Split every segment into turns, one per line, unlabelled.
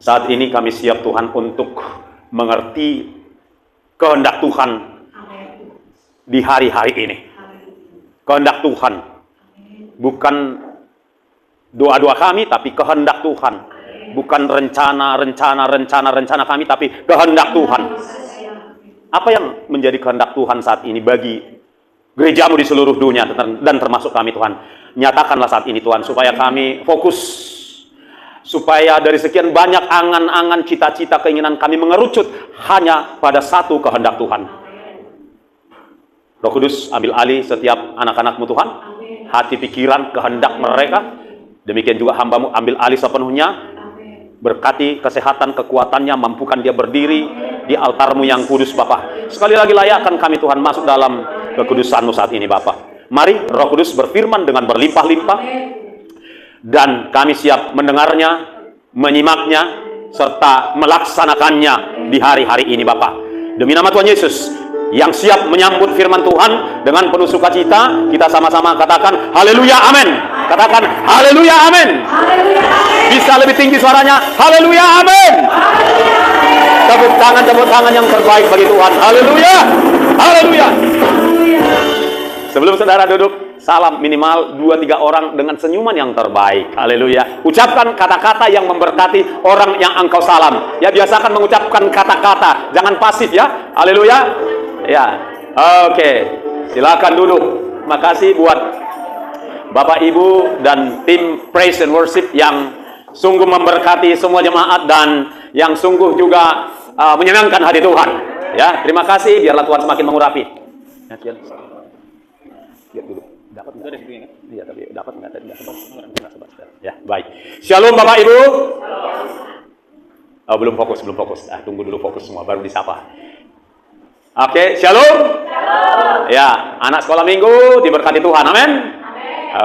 Saat ini kami siap Tuhan untuk mengerti kehendak Tuhan di hari-hari ini. Kehendak Tuhan. Bukan doa-doa kami, tapi kehendak Tuhan. Bukan rencana kami, tapi kehendak Tuhan. Apa yang menjadi kehendak Tuhan saat ini bagi gerejamu di seluruh dunia dan termasuk kami Tuhan? Nyatakanlah saat ini Tuhan, supaya kami fokus. Supaya dari sekian banyak angan-angan, cita-cita, keinginan kami mengerucut hanya pada satu kehendak Tuhan. Roh Kudus, ambil alih setiap anak-anak-Mu Tuhan, hati, pikiran, kehendak mereka. Demikian juga hamba-Mu, ambil alih sepenuhnya. Berkati kesehatan, kekuatannya, mampukan dia berdiri di altar-Mu yang kudus, Bapa. Sekali lagi layakkan kami Tuhan masuk dalam kekudusan-Mu saat ini, Bapa. Mari Roh Kudus berfirman dengan berlimpah-limpah. Dan kami siap mendengarnya, menyimaknya, serta melaksanakannya di hari-hari ini, Bapak. Demi nama Tuhan Yesus, yang siap menyambut firman Tuhan dengan penuh sukacita, kita sama-sama katakan, haleluya, amin. Katakan, haleluya, amin. Bisa lebih tinggi suaranya, haleluya, amin. Tepuk tangan yang terbaik bagi Tuhan, haleluya, haleluya. Sebelum saudara duduk, salam minimal 2-3 orang dengan senyuman yang terbaik. Haleluya. Ucapkan kata-kata yang memberkati orang yang engkau salam. Ya, biasakan mengucapkan kata-kata, jangan pasif ya. Haleluya. Ya. Oke. Silakan duduk. Makasih buat Bapak Ibu dan tim Praise and Worship yang sungguh memberkati semua jemaat dan yang sungguh juga menyenangkan hati Tuhan. Ya, terima kasih. Biarlah Tuhan semakin mengurapi. Ya, lihat dulu. Dapat nggak? Iya, tapi dapat nggak? Ya, baik. Shalom Bapak Ibu. Oh, belum fokus. Tunggu dulu fokus semua, baru disapa. Oke, shalom. Ya, anak sekolah minggu diberkati Tuhan, amin.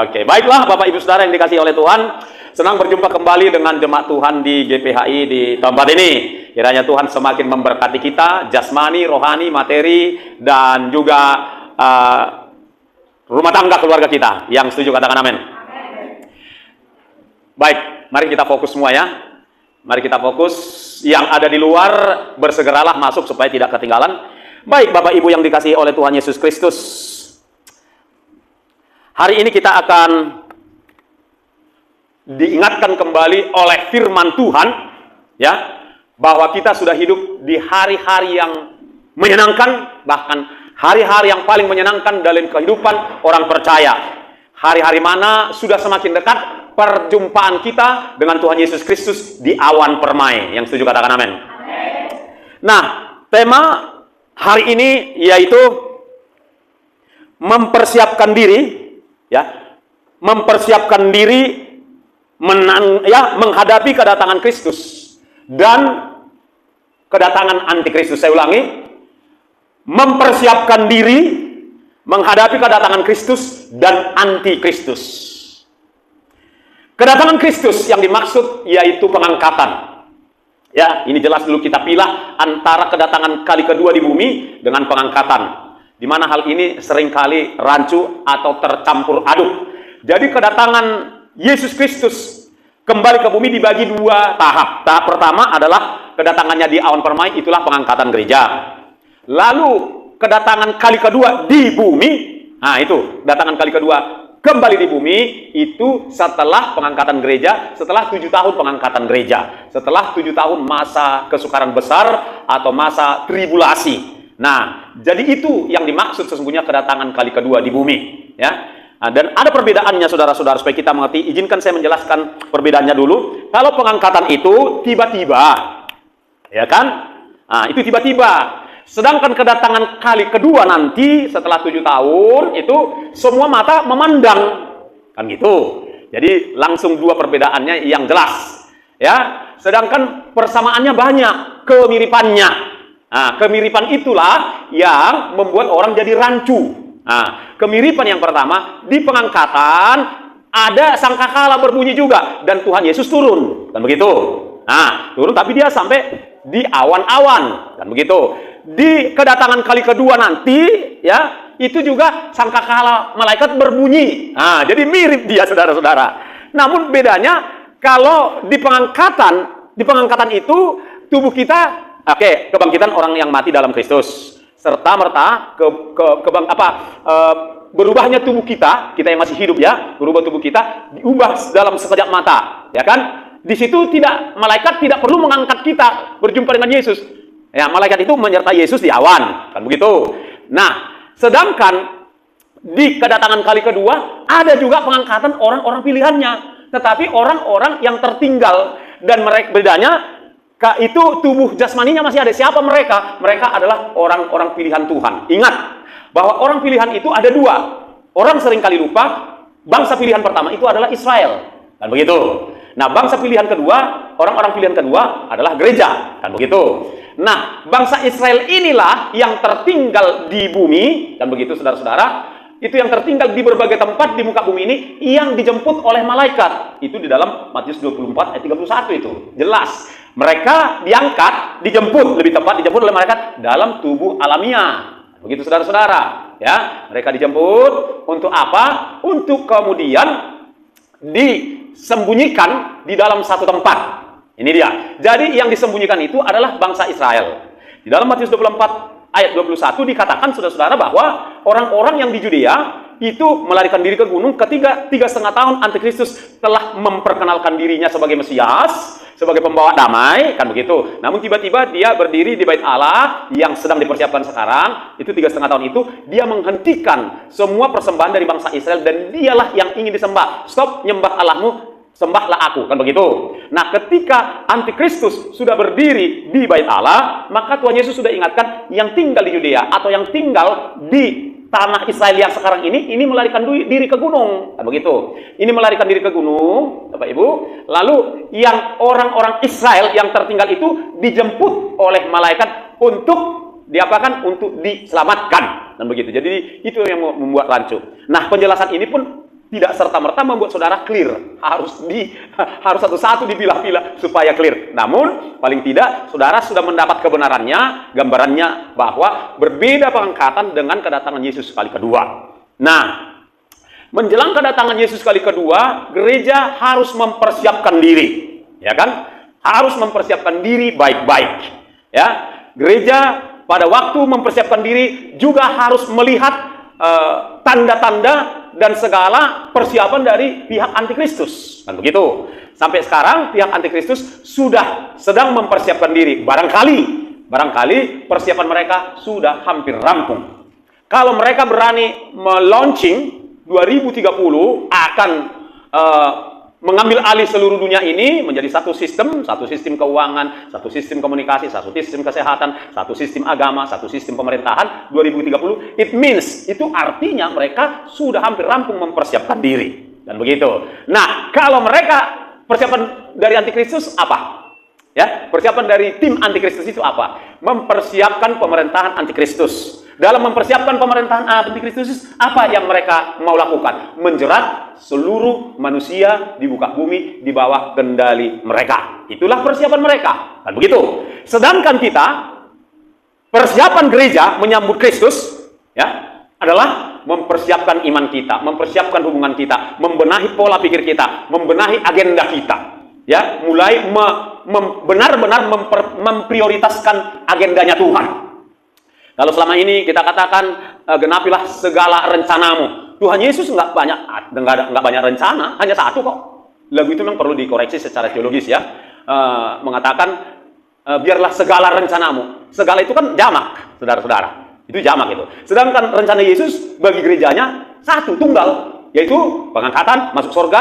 Oke, baiklah Bapak Ibu Saudara yang dikasihi oleh Tuhan. Senang berjumpa kembali dengan jemaat Tuhan di GPHI di tempat ini. Kiranya Tuhan semakin memberkati kita, jasmani, rohani, materi, dan juga rumah tangga keluarga kita. Yang setuju katakan amin. Baik, mari kita fokus semua ya. Mari kita fokus. Yang ada di luar bersegeralah masuk supaya tidak ketinggalan. Baik Bapak Ibu yang dikasihi oleh Tuhan Yesus Kristus. Hari ini kita akan diingatkan kembali oleh firman Tuhan ya, bahwa kita sudah hidup di hari-hari yang menyenangkan, bahkan hari-hari yang paling menyenangkan dalam kehidupan orang percaya. Hari-hari mana sudah semakin dekat perjumpaan kita dengan Tuhan Yesus Kristus di awan permai. Yang setuju katakan amin. Nah, tema hari ini yaitu mempersiapkan diri, ya, mempersiapkan diri menghadapi kedatangan Kristus dan kedatangan antikristus. Saya ulangi, mempersiapkan diri menghadapi kedatangan Kristus dan antikristus. Kedatangan Kristus yang dimaksud yaitu pengangkatan. Ya, ini jelas dulu kita pilah antara kedatangan kali kedua di bumi dengan pengangkatan. Di mana hal ini seringkali rancu atau tercampur aduk. Jadi kedatangan Yesus Kristus kembali ke bumi dibagi dua tahap. Tahap pertama adalah kedatangannya di awan permai, itulah pengangkatan gereja. Lalu kedatangan kali kedua di bumi, nah itu kedatangan kali kedua kembali di bumi, itu setelah pengangkatan gereja, setelah 7 tahun pengangkatan gereja, setelah 7 tahun masa kesukaran besar atau masa tribulasi. Nah, jadi itu yang dimaksud sesungguhnya kedatangan kali kedua di bumi, ya. Nah, dan ada perbedaannya saudara-saudara, supaya kita mengerti. Izinkan saya menjelaskan perbedaannya dulu. Kalau pengangkatan itu tiba-tiba, ya kan? Nah, itu tiba-tiba. Sedangkan kedatangan kali kedua nanti setelah 7 tahun itu semua mata memandang, kan gitu. Jadi langsung dua perbedaannya yang jelas, ya. Sedangkan persamaannya banyak, kemiripannya. Nah, kemiripan itulah yang membuat orang jadi rancu. Nah, kemiripan yang pertama di pengangkatan ada sangkakala berbunyi juga dan Tuhan Yesus turun, kan begitu. Nah, turun tapi dia sampai di awan-awan, kan begitu. Di kedatangan kali kedua nanti, ya, itu juga sangkakala malaikat berbunyi. Nah, jadi mirip dia, saudara-saudara. Namun bedanya kalau di pengangkatan itu tubuh kita, kebangkitan orang yang mati dalam Kristus, serta merta berubahnya tubuh kita yang masih hidup, ya, berubah tubuh kita diubah dalam sekejap mata, ya kan? Di situ malaikat tidak perlu mengangkat kita berjumpa dengan Yesus. Ya, malaikat itu menyertai Yesus di awan, kan begitu. Nah, sedangkan di kedatangan kali kedua ada juga pengangkatan orang-orang pilihannya, tetapi orang-orang yang tertinggal, dan mereka bedanya itu tubuh jasmaninya masih ada. Siapa mereka? Mereka adalah orang-orang pilihan Tuhan. Ingat bahwa orang pilihan itu ada dua. Orang seringkali lupa, bangsa pilihan pertama itu adalah Israel, kan begitu. Nah, bangsa pilihan kedua, orang-orang pilihan kedua adalah gereja, kan begitu. Nah, bangsa Israel inilah yang tertinggal di bumi, dan begitu saudara-saudara, itu yang tertinggal di berbagai tempat di muka bumi ini, yang dijemput oleh malaikat. Itu di dalam Matius 24 ayat 31 itu. Jelas. Mereka diangkat, lebih tepat dijemput oleh malaikat dalam tubuh alamiah. Begitu saudara-saudara, ya. Mereka dijemput untuk apa? Untuk kemudian disembunyikan di dalam satu tempat. Ini dia. Jadi yang disembunyikan itu adalah bangsa Israel. Di dalam Matius 24 ayat 21 dikatakan, saudara-saudara, bahwa orang-orang yang di Judea itu melarikan diri ke gunung ketika 3,5 tahun Antikristus telah memperkenalkan dirinya sebagai Mesias, sebagai pembawa damai, kan begitu. Namun tiba-tiba dia berdiri di bait Allah yang sedang dipersiapkan sekarang, itu 3,5 tahun itu, dia menghentikan semua persembahan dari bangsa Israel, dan dialah yang ingin disembah. Stop nyembah Allahmu, sembahlah aku, kan begitu. Nah, ketika Antikristus sudah berdiri di bait Allah, maka Tuhan Yesus sudah ingatkan yang tinggal di Yudea atau yang tinggal di tanah Israel yang sekarang ini melarikan diri ke gunung, kan begitu. Ini melarikan diri ke gunung, Bapak Ibu. Lalu yang orang-orang Israel yang tertinggal itu dijemput oleh malaikat untuk diapakan? Untuk diselamatkan, dan begitu. Jadi itu yang membuat rancu. Nah, penjelasan ini pun tidak serta-merta membuat saudara clear. Harus satu-satu dipilah-pilah supaya clear. Namun, paling tidak, saudara sudah mendapat kebenarannya, gambarannya bahwa berbeda pengangkatan dengan kedatangan Yesus kali kedua. Nah, menjelang kedatangan Yesus kali kedua, gereja harus mempersiapkan diri. Ya kan? Harus mempersiapkan diri baik-baik. Ya, gereja pada waktu mempersiapkan diri juga harus melihat tanda-tanda dan segala persiapan dari pihak Antikristus, kan begitu. Sampai sekarang pihak Antikristus sudah sedang mempersiapkan diri. Barangkali persiapan mereka sudah hampir rampung. Kalau mereka berani melaunching 2030 akan mengambil alih seluruh dunia ini menjadi satu sistem keuangan, satu sistem komunikasi, satu sistem kesehatan, satu sistem agama, satu sistem pemerintahan 2030, it means, itu artinya mereka sudah hampir rampung mempersiapkan diri, dan begitu. Nah, kalau mereka persiapan dari Antikristus apa? Ya, persiapan dari tim Antikristus itu apa? Mempersiapkan pemerintahan Antikristus. Dalam mempersiapkan pemerintahan Antikristus, apa yang mereka mau lakukan? Menjerat seluruh manusia di muka bumi di bawah kendali mereka. Itulah persiapan mereka, kan begitu. Sedangkan kita, persiapan gereja menyambut Kristus, ya, adalah mempersiapkan iman kita, mempersiapkan hubungan kita, membenahi pola pikir kita, membenahi agenda kita, ya, mulai benar-benar memprioritaskan agendanya Tuhan. Kalau selama ini kita katakan genapilah segala rencanamu, Tuhan Yesus nggak banyak rencana, hanya satu kok. Lagu itu memang perlu dikoreksi secara teologis, ya. Mengatakan biarlah segala rencanamu. Segala itu kan jamak, saudara-saudara. Itu jamak itu. Sedangkan rencana Yesus bagi gerejanya satu, tunggal, yaitu pengangkatan, masuk surga,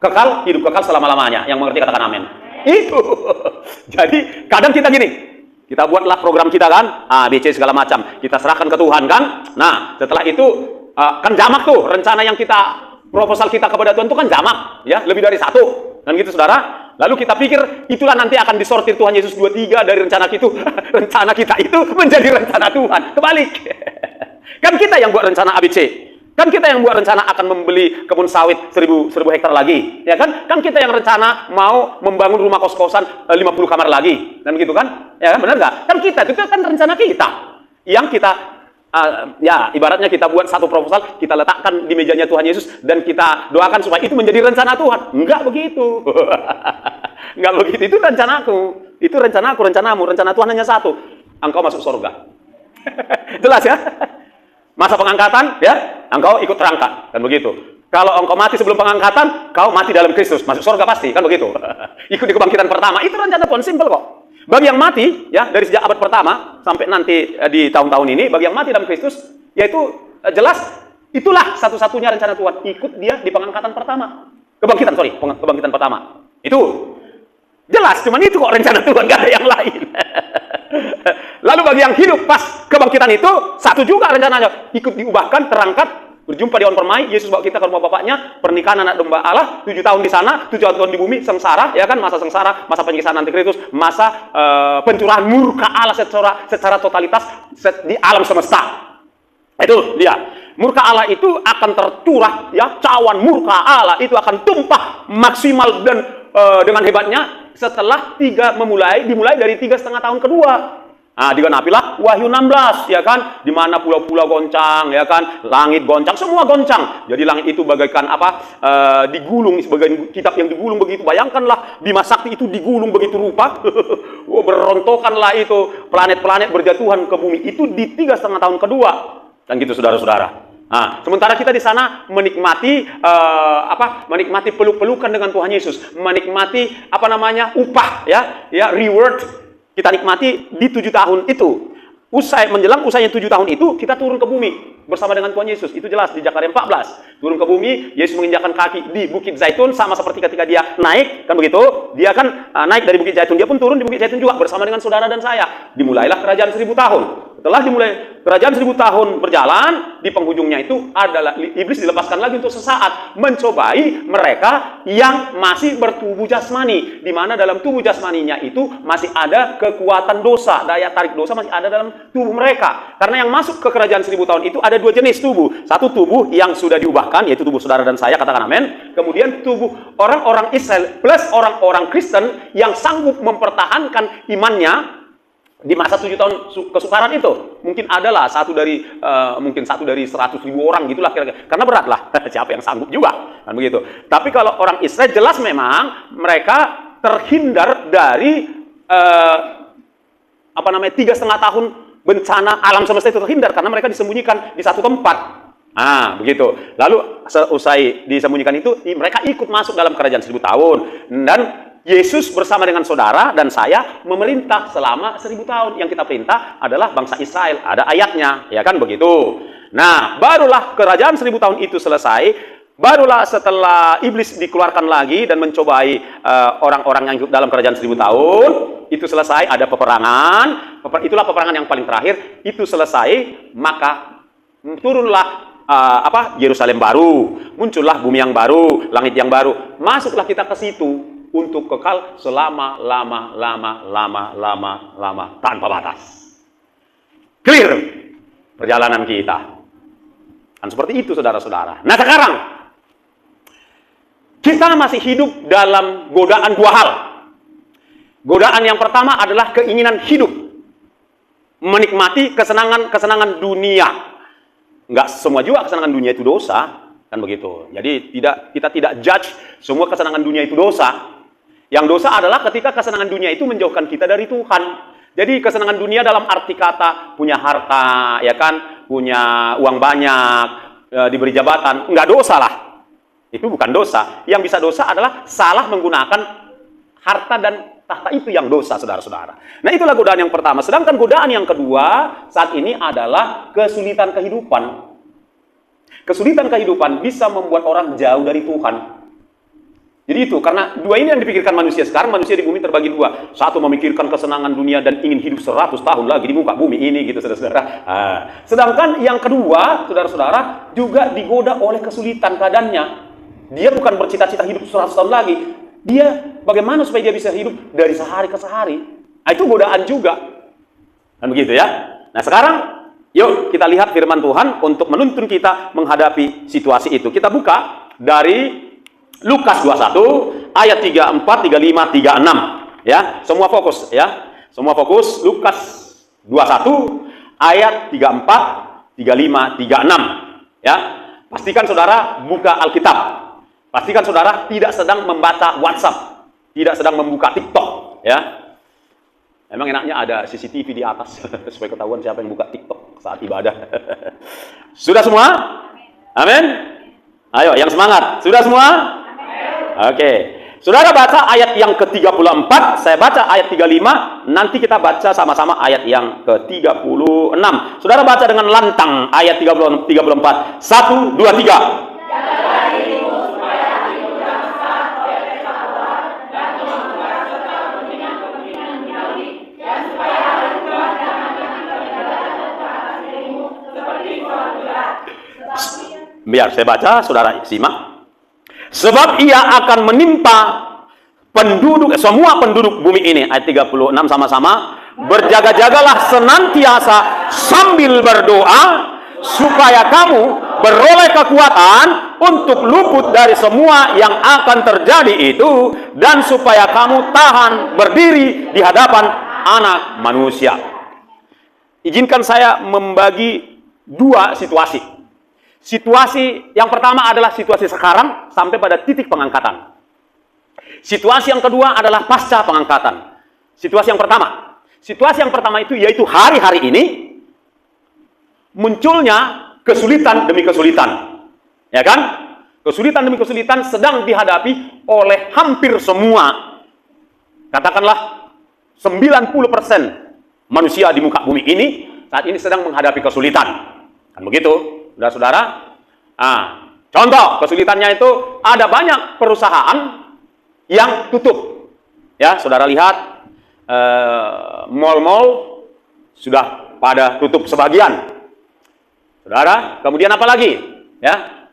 kekal, hidup kekal selama-lamanya. Yang mengerti katakan amin. Itu. Jadi kadang kita gini, Kita buatlah program kita kan, A, B, C segala macam. Kita serahkan ke Tuhan kan. Nah, setelah itu kan jamak tuh rencana yang kita proposal kita kepada Tuhan itu kan jamak, ya, lebih dari satu. Kan gitu saudara. Lalu kita pikir itulah nanti akan disortir Tuhan Yesus 23 dari rencana itu. Rencana kita itu menjadi rencana Tuhan. Kebalik. Kan kita yang buat rencana ABC. Kan kita yang buat rencana akan membeli kebun sawit 1000 hektar lagi, ya kan? Kan kita yang rencana mau membangun rumah kos-kosan 50 kamar lagi, dan gitu kan? Ya kan, benar nggak? Kan kita, itu kan rencana kita. Yang kita, ya ibaratnya kita buat satu proposal, kita letakkan di mejanya Tuhan Yesus, dan kita doakan supaya itu menjadi rencana Tuhan. Enggak begitu. Enggak begitu, itu rencanaku. Itu rencanaku, rencanamu. Rencana Tuhan hanya satu. Engkau masuk surga. Jelas ya? Masa pengangkatan, ya, engkau ikut terangkat, kan begitu. Kalau engkau mati sebelum pengangkatan, kau mati dalam Kristus, masuk surga pasti, kan begitu. Ikut di kebangkitan pertama, itu rencana Tuhan, simpel kok. Bagi yang mati, ya, dari sejak abad pertama sampai nanti di tahun-tahun ini, bagi yang mati dalam Kristus, yaitu jelas, itulah satu-satunya rencana Tuhan, ikut dia di pengangkatan pertama. Kebangkitan pertama. Itu jelas, cuman itu kok rencana Tuhan, gak ada yang lain. Lalu bagi yang hidup pas kebangkitan itu, satu juga rencananya. Ikut diubahkan, terangkat, berjumpa di awan permai, Yesus bawa kita ke rumah Bapaknya, pernikahan anak domba Allah, 7 tahun di sana, 7 tahun di bumi, sengsara, ya kan, masa sengsara, masa penyiksaan antikristus, masa pencurahan murka Allah secara totalitas di alam semesta. Itu dia. Murka Allah itu akan tercurah, ya, cawan murka Allah itu akan tumpah maksimal dan dengan hebatnya setelah dimulai dari 3,5 tahun kedua. Nah, digenapilah Wahyu 16, ya kan, di mana pulau-pulau goncang, ya kan, langit goncang, semua goncang. Jadi langit itu bagaikan apa? Digulung, sebagai kitab yang digulung begitu. Bayangkanlah Bima Sakti itu digulung begitu rupa. Berontokanlah itu planet-planet berjatuhan ke bumi itu di 3,5 tahun kedua. Dan gitu saudara-saudara. Nah, sementara kita di sana menikmati menikmati peluk-pelukan dengan Tuhan Yesus, menikmati upah, ya reward kita nikmati di 7 tahun itu. Menjelang usainya 7 tahun itu kita turun ke bumi bersama dengan Tuhan Yesus. Itu jelas di Zakaria 14. Turun ke bumi, Yesus menginjakkan kaki di Bukit Zaitun, sama seperti ketika dia naik, kan begitu? Dia kan naik dari Bukit Zaitun, dia pun turun di Bukit Zaitun juga bersama dengan saudara dan saya. Dimulailah kerajaan 1000 tahun. Setelah dimulai kerajaan 1000 tahun berjalan, di penghujungnya itu adalah iblis dilepaskan lagi untuk sesaat mencobai mereka yang masih bertubuh jasmani, di mana dalam tubuh jasmaninya itu masih ada kekuatan dosa, daya tarik dosa masih ada dalam tubuh mereka. Karena yang masuk ke kerajaan 1000 tahun itu ada 2 jenis tubuh. Satu tubuh yang sudah diubahkan, yaitu tubuh saudara dan saya, katakan amin. Kemudian tubuh orang-orang Israel plus orang-orang Kristen yang sanggup mempertahankan imannya di masa 7 tahun kesukaran itu. Mungkin adalah satu dari 100.000 orang gitulah kira-kira. Karena berat lah, siapa yang sanggup juga, kan begitu. Tapi kalau orang Israel jelas memang mereka terhindar dari 3,5 tahun bencana alam semesta itu, terhindar karena mereka disembunyikan di satu tempat. Ah, begitu. Lalu selesai disembunyikan itu, mereka ikut masuk dalam kerajaan 1000 tahun. Dan Yesus bersama dengan saudara dan saya memerintah selama 1000 tahun. Yang kita perintah adalah bangsa Israel. Ada ayatnya, ya kan begitu. Nah, barulah kerajaan 1000 tahun itu selesai. Barulah setelah iblis dikeluarkan lagi dan mencobai orang-orang yang hidup dalam kerajaan 1000 tahun, itu selesai, ada peperangan. Itulah peperangan yang paling terakhir. Itu selesai, maka turunlah Yerusalem baru, muncullah bumi yang baru, langit yang baru. Masuklah kita ke situ untuk kekal selama-lama tanpa batas. Clear perjalanan kita. Kan seperti itu saudara-saudara. Nah sekarang kita masih hidup dalam godaan 2 hal. Godaan yang pertama adalah keinginan hidup, menikmati kesenangan dunia. Enggak semua juga kesenangan dunia itu dosa, kan begitu. Jadi kita tidak judge semua kesenangan dunia itu dosa. Yang dosa adalah ketika kesenangan dunia itu menjauhkan kita dari Tuhan. Jadi kesenangan dunia dalam arti kata punya harta, ya kan, punya uang banyak, diberi jabatan, enggak dosa lah. Itu bukan dosa. Yang bisa dosa adalah salah menggunakan harta dan tahta itu yang dosa, saudara-saudara. Nah, itulah godaan yang pertama. Sedangkan godaan yang kedua saat ini adalah kesulitan kehidupan. Kesulitan kehidupan bisa membuat orang jauh dari Tuhan. Jadi itu, karena dua ini yang dipikirkan manusia. Sekarang manusia di bumi terbagi dua. Satu memikirkan kesenangan dunia dan ingin hidup 100 tahun lagi di muka bumi ini, gitu saudara-saudara. Sedangkan yang kedua, saudara-saudara, juga digoda oleh kesulitan keadaannya. Dia bukan bercita-cita hidup 100 tahun lagi. Dia bagaimana supaya dia bisa hidup dari sehari ke sehari. Itu godaan juga. Kan begitu ya. Nah sekarang, yuk kita lihat firman Tuhan untuk menuntun kita menghadapi situasi itu. Kita buka dari Lukas 21 ayat 34, 35, 36 ya. Semua fokus ya. Semua fokus Lukas 21 ayat 34, 35, 36 ya. Pastikan saudara buka Alkitab. Pastikan saudara tidak sedang membaca WhatsApp, tidak sedang membuka TikTok ya. Emang enaknya ada CCTV di atas supaya ketahuan siapa yang buka TikTok saat ibadah. Sudah semua? Amin. Ayo yang semangat. Sudah semua? Oke, saudara baca ayat yang ke-34, saya baca ayat 35, nanti kita baca sama-sama ayat yang ke-36. Saudara baca dengan lantang ayat 34. 1, 2, 3. Biar saya baca, saudara simak. Sebab ia akan menimpa semua penduduk bumi ini. Ayat 36 sama-sama. Berjaga-jagalah senantiasa sambil berdoa, supaya kamu beroleh kekuatan untuk luput dari semua yang akan terjadi itu, dan supaya kamu tahan berdiri di hadapan Anak Manusia. Izinkan saya membagi dua situasi. Situasi yang pertama adalah situasi sekarang sampai pada titik pengangkatan. Situasi yang kedua adalah pasca pengangkatan. Situasi yang pertama itu yaitu hari-hari ini munculnya kesulitan demi kesulitan. Ya kan? Kesulitan demi kesulitan sedang dihadapi oleh hampir semua, katakanlah 90% manusia di muka bumi ini saat ini sedang menghadapi kesulitan. Kan begitu? Saudara, contoh kesulitannya itu ada banyak perusahaan yang tutup. Ya, saudara lihat mal-mal sudah pada tutup sebagian. Saudara, kemudian apa lagi? Ya,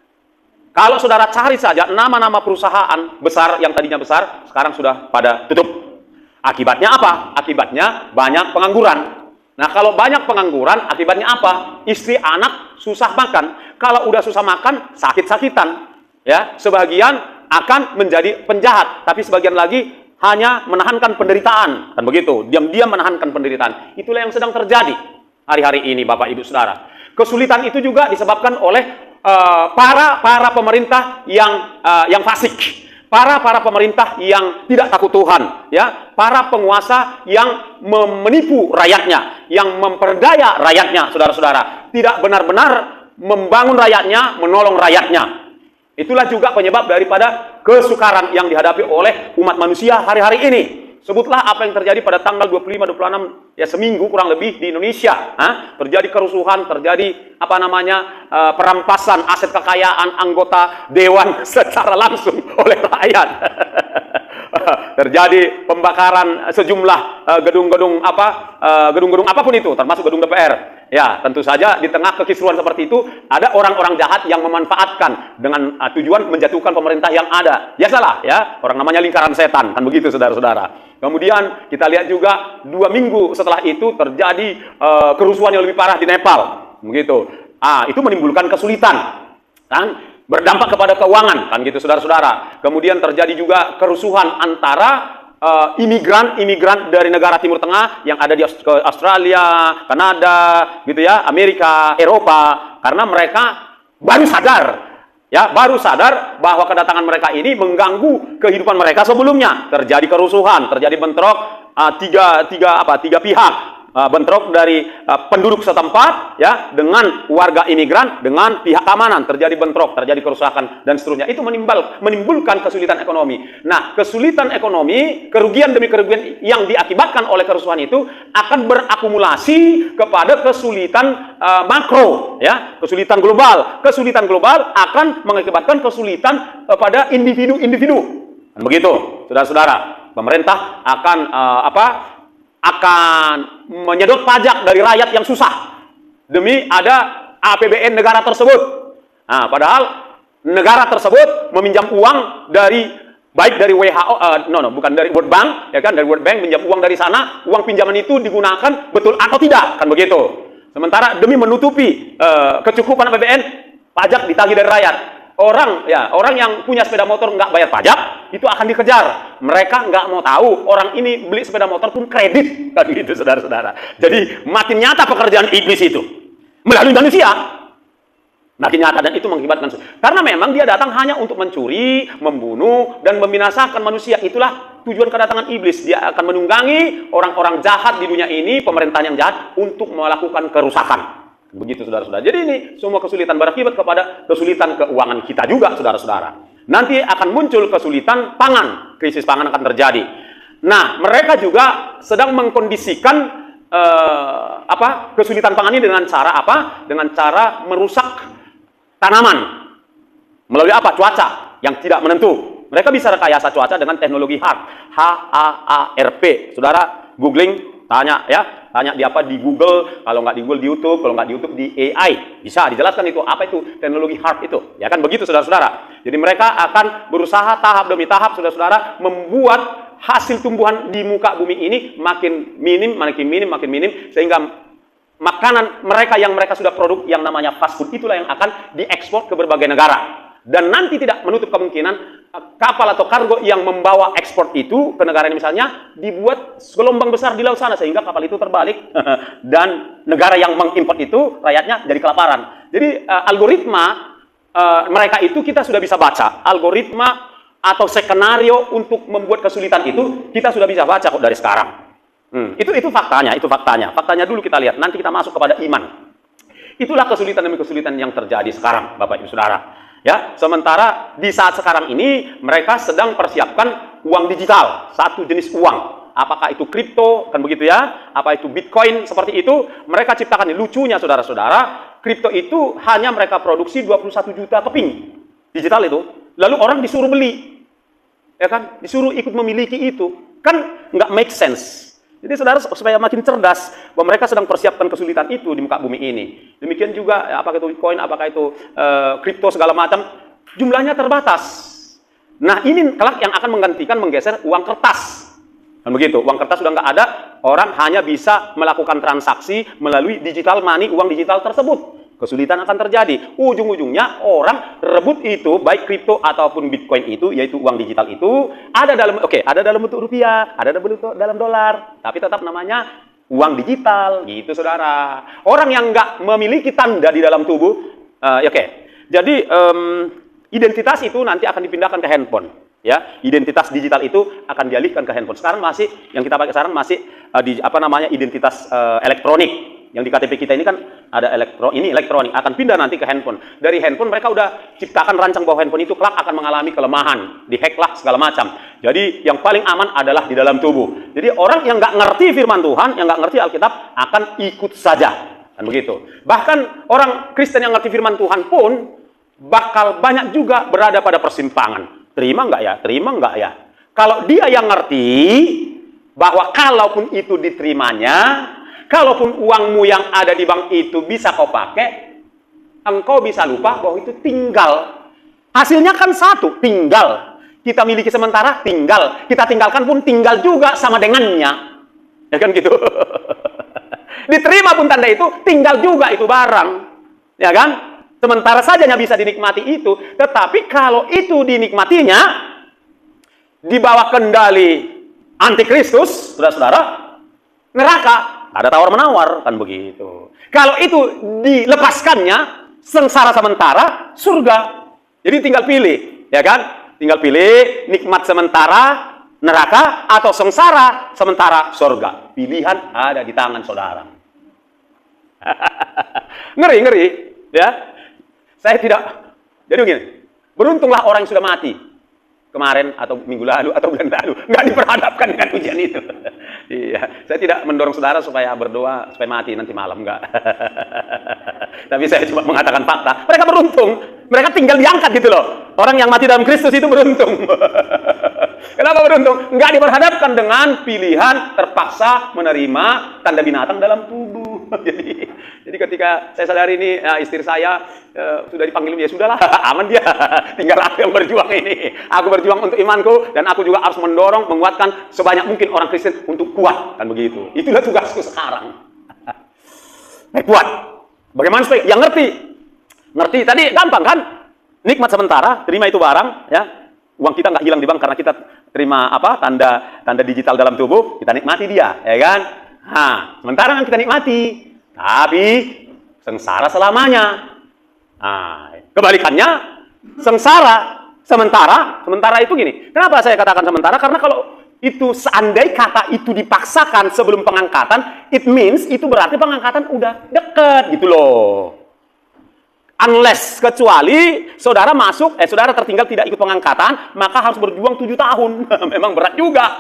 kalau saudara cari saja nama-nama perusahaan besar yang tadinya besar, sekarang sudah pada tutup. Akibatnya apa? Akibatnya banyak pengangguran. Nah, kalau banyak pengangguran, akibatnya apa? Istri, anak susah makan. Kalau udah susah makan, sakit-sakitan. Ya, sebagian akan menjadi penjahat, tapi sebagian lagi hanya menahankan penderitaan. Kan begitu, diam-diam menahankan penderitaan. Itulah yang sedang terjadi hari-hari ini, Bapak Ibu Saudara. Kesulitan itu juga disebabkan oleh para pemerintah yang fasik. Para pemerintah yang tidak takut Tuhan, ya, para penguasa yang menipu rakyatnya, yang memperdaya rakyatnya, saudara-saudara, tidak benar-benar membangun rakyatnya, menolong rakyatnya. Itulah juga penyebab daripada kesukaran yang dihadapi oleh umat manusia hari-hari ini. Sebutlah apa yang terjadi pada tanggal 25-26, ya seminggu kurang lebih di Indonesia. Terjadi kerusuhan, terjadi perampasan aset kekayaan anggota dewan secara langsung oleh rakyat. Terjadi pembakaran sejumlah gedung-gedung apapun itu, termasuk gedung DPR. Ya, tentu saja di tengah kekisruan seperti itu ada orang-orang jahat yang memanfaatkan dengan tujuan menjatuhkan pemerintah yang ada. Biasalah ya, orang namanya lingkaran setan, kan begitu saudara-saudara. Kemudian kita lihat juga 2 minggu setelah itu terjadi kerusuhan yang lebih parah di Nepal, begitu. Itu menimbulkan kesulitan, kan? Berdampak kepada keuangan, kan gitu saudara-saudara. Kemudian terjadi juga kerusuhan antara imigran dari negara Timur Tengah yang ada di Australia, Kanada, gitu ya, Amerika, Eropa, karena mereka baru sadar bahwa kedatangan mereka ini mengganggu kehidupan mereka sebelumnya. Terjadi kerusuhan, terjadi bentrok tiga pihak. Bentrok dari penduduk setempat ya dengan warga imigran dengan pihak keamanan, terjadi bentrok, terjadi kerusakan dan seterusnya. Itu menimbulkan kesulitan ekonomi. Nah, kesulitan ekonomi, kerugian demi kerugian yang diakibatkan oleh kerusuhan itu akan berakumulasi kepada kesulitan makro ya, kesulitan global. Kesulitan global akan mengakibatkan kesulitan pada individu-individu. Kan begitu, saudara-saudara. Pemerintah akan akan menyedot pajak dari rakyat yang susah demi ada APBN negara tersebut. Nah, padahal negara tersebut meminjam uang dari baik dari WHO, bukan dari World Bank, ya kan, dari World Bank pinjam uang dari sana, uang pinjaman itu digunakan betul atau tidak, kan begitu. Sementara demi menutupi kecukupan APBN, pajak ditagih dari rakyat. Orang yang punya sepeda motor nggak bayar pajak, itu akan dikejar. Mereka nggak mau tahu orang ini beli sepeda motor pun kredit, kan gitu, saudara-saudara. Jadi makin nyata pekerjaan iblis itu melalui manusia. Makin nyata, dan itu mengakibatkan, karena memang dia datang hanya untuk mencuri, membunuh, dan membinasakan manusia. Itulah tujuan kedatangan iblis. Dia akan menunggangi orang-orang jahat di dunia ini, pemerintahan yang jahat, untuk melakukan kerusakan. Begitu, saudara-saudara. Jadi ini semua kesulitan berakibat kepada kesulitan keuangan kita juga, saudara-saudara. Nanti akan muncul kesulitan pangan, krisis pangan akan terjadi. Nah, mereka juga sedang mengkondisikan kesulitan pangan ini dengan cara apa? Dengan cara merusak tanaman melalui apa? Cuaca yang tidak menentu. Mereka bisa rekayasa cuaca dengan teknologi HAARP, HAARP. Saudara googling, tanya di apa, di Google, kalau nggak di Google di YouTube, kalau nggak di YouTube di AI, bisa dijelaskan itu apa itu teknologi HAARP itu. Ya kan begitu, saudara-saudara. Jadi mereka akan berusaha tahap demi tahap, saudara-saudara, membuat hasil tumbuhan di muka bumi ini makin minim, sehingga makanan mereka yang mereka sudah produk yang namanya fast food itulah yang akan diekspor ke berbagai negara. Dan nanti tidak menutup kemungkinan kapal atau kargo yang membawa ekspor itu ke negara ini misalnya dibuat gelombang besar di laut sana sehingga kapal itu terbalik dan negara yang mengimpor itu rakyatnya jadi kelaparan. Jadi algoritma mereka itu kita sudah bisa baca. Algoritma atau skenario untuk membuat kesulitan itu kita sudah bisa baca kok dari sekarang. Itu faktanya. Faktanya dulu kita lihat, nanti kita masuk kepada iman. Itulah kesulitan demi kesulitan yang terjadi sekarang, Bapak Ibu Saudara. Ya, sementara di saat sekarang ini mereka sedang persiapkan uang digital, satu jenis uang. Apakah itu kripto, kan begitu ya? Apa itu Bitcoin, seperti itu. Mereka ciptakan, lucunya saudara-saudara, kripto itu hanya mereka produksi 21 juta keping digital itu. Lalu orang disuruh beli. Ya kan? Disuruh ikut memiliki itu. Kan nggak make sense. Jadi saudara, supaya makin cerdas bahwa mereka sedang persiapkan kesulitan itu di muka bumi ini. Demikian juga apakah itu Bitcoin, apakah itu kripto segala macam, jumlahnya terbatas. Nah, ini kelak yang akan menggeser uang kertas. Dan begitu, uang kertas sudah nggak ada, orang hanya bisa melakukan transaksi melalui digital money, uang digital tersebut. Kesulitan akan terjadi. Ujung-ujungnya orang rebut itu, baik kripto ataupun Bitcoin itu, yaitu uang digital itu, ada dalam bentuk rupiah, ada dalam dolar, tapi tetap namanya uang digital, gitu saudara. Orang yang nggak memiliki tanda di dalam tubuh, jadi identitas itu nanti akan dipindahkan ke handphone. Ya, identitas digital itu akan dialihkan ke handphone. Sekarang masih yang kita pakai sekarang masih identitas elektronik. Yang di KTP kita ini kan ada elektronik, akan pindah nanti ke handphone. Dari handphone mereka udah ciptakan rancang bahwa handphone itu kelak akan mengalami kelemahan, dihack lah segala macam. Jadi yang paling aman adalah di dalam tubuh. Jadi orang yang nggak ngerti firman Tuhan, yang nggak ngerti Alkitab akan ikut saja, kan begitu. Bahkan orang Kristen yang ngerti firman Tuhan pun bakal banyak juga berada pada persimpangan. Terima nggak ya? Terima nggak ya? Kalau dia yang ngerti bahwa kalaupun itu diterimanya, kalaupun uangmu yang ada di bank itu bisa kau pakai, engkau bisa lupa bahwa itu tinggal. Hasilnya kan satu, tinggal. Kita miliki sementara, tinggal. Kita tinggalkan pun tinggal juga sama dengannya. Ya kan gitu. Diterima pun tanda itu, tinggal juga itu barang. Ya kan? Sementara saja bisa dinikmati itu. Tetapi kalau itu dinikmatinya, di bawah kendali antikristus, saudara-saudara, neraka. Ada tawar-menawar, kan begitu. Kalau itu dilepaskannya, sengsara sementara, surga. Jadi tinggal pilih, ya kan? Tinggal pilih nikmat sementara, neraka, atau sengsara sementara, surga. Pilihan ada di tangan saudara. Ngeri, ya. Saya tidak, jadi begini, beruntunglah orang yang sudah mati. Kemarin atau minggu lalu atau bulan lalu nggak diperhadapkan dengan ujian itu. Iya, saya tidak mendorong saudara supaya berdoa supaya mati nanti malam, enggak. Tapi saya cuma mengatakan fakta. Mereka beruntung, mereka tinggal diangkat gitu loh. Orang yang mati dalam Kristus itu beruntung. Kenapa beruntung? Nggak diperhadapkan dengan pilihan terpaksa menerima tanda binatang dalam tubuh. Jadi ketika saya sadari ini istri saya sudah dipanggil, ya sudahlah, aman dia. Tinggal aku yang berjuang ini. Aku berjuang untuk imanku dan aku juga harus mendorong, menguatkan sebanyak mungkin orang Kristen untuk kuat, kan begitu. Itulah tugasku sekarang. Kuat. Bagaimana supaya yang ngerti tadi gampang kan? Nikmat sementara, terima itu barang, ya. Uang kita nggak hilang di bank karena kita terima tanda digital dalam tubuh, kita nikmati dia, ya kan? Nah, sementara kan kita nikmati, tapi sengsara selamanya. Nah, kebalikannya, sementara itu gini. Kenapa saya katakan sementara? Karena kalau itu seandai kata itu dipaksakan sebelum pengangkatan, it means itu berarti pengangkatan udah deket gitu loh. Unless, kecuali saudara saudara tertinggal tidak ikut pengangkatan, maka harus berjuang 7 tahun. Memang berat juga.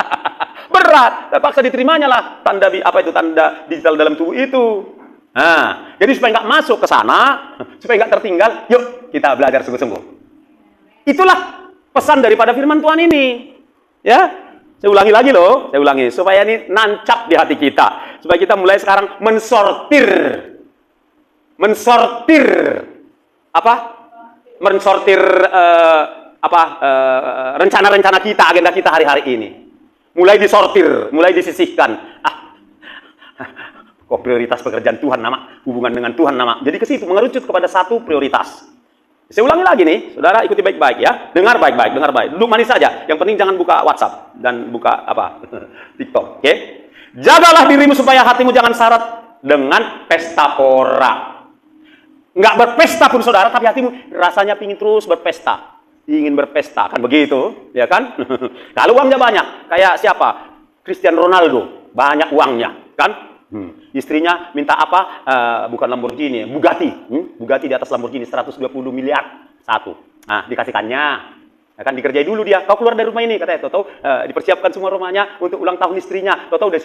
Berat. Terpaksa diterimanya lah tanda digital dalam tubuh itu. Nah, jadi supaya nggak masuk ke sana, supaya nggak tertinggal, yuk kita belajar sungguh-sungguh. Itulah pesan daripada firman Tuhan ini. Ya, saya ulangi lagi loh, supaya ini nancap di hati kita, supaya kita mulai sekarang mensortir rencana-rencana kita, agenda kita hari-hari ini. Mulai disortir, mulai disisihkan. Kok prioritas pekerjaan Tuhan nama, hubungan dengan Tuhan nama. Jadi ke situ mengerucut kepada satu prioritas. Saya ulangi lagi nih, saudara ikuti baik-baik ya. Dengar baik-baik. Duduk manis saja. Yang penting jangan buka WhatsApp dan buka TikTok, oke? Jagalah dirimu supaya hatimu jangan syarat dengan pesta pora. Nggak berpesta pun saudara, tapi hatimu rasanya ingin terus berpesta. Ingin berpesta, kan begitu, ya kan? Kalau uangnya banyak, kayak siapa? Cristiano Ronaldo, banyak uangnya, kan? Istrinya minta apa? Bukan Lamborghini, Bugatti. Bugatti di atas Lamborghini, 120 miliar satu. Nah, dikasihkannya. Akan dikerjai dulu dia. Kau keluar dari rumah ini, katanya. Tahu dipersiapkan semua rumahnya untuk ulang tahun istrinya. Tahu udah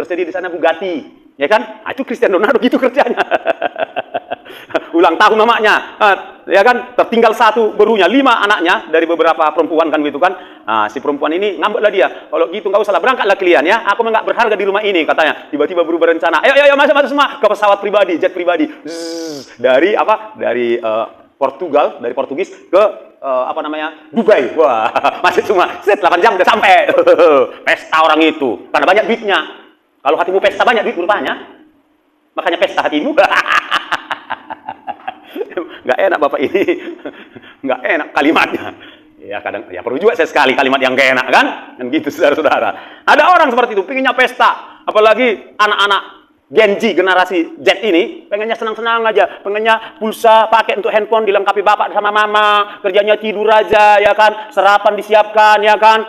tersedia di sana Bugatti, ya kan? Nah, itu Cristiano Ronaldo gitu kerjanya. Ulang tahun mamanya, ya kan? Tertinggal satu, barunya 5 anaknya dari beberapa perempuan kan gitu kan? Nah, si perempuan ini ngambeklah dia. Kalau gitu nggak usah lah, berangkatlah kalian ya. Aku nggak berharga di rumah ini, katanya. Tiba-tiba berubah rencana. Ayo masuk semua ke pesawat pribadi, jet pribadi. Dari Portugal, dari Portugis ke Dubai. Wah, masih cuma 8 jam udah sampai. Pesta orang itu, karena banyak duitnya. Kalau hatimu pesta banyak duit rupanya, makanya pesta hatimu. Nggak enak Bapak ini, nggak enak kalimatnya. Ya kadang, ya perlu juga sekali kalimat yang nggak enak kan? Kan gitu saudara-saudara. Ada orang seperti itu, pengennya pesta. Apalagi anak-anak Gen Z, generasi Z ini, pengennya senang-senang aja, pengennya pulsa pakai untuk handphone dilengkapi bapak sama mama, kerjanya tidur aja, ya kan, sarapan disiapkan, ya kan,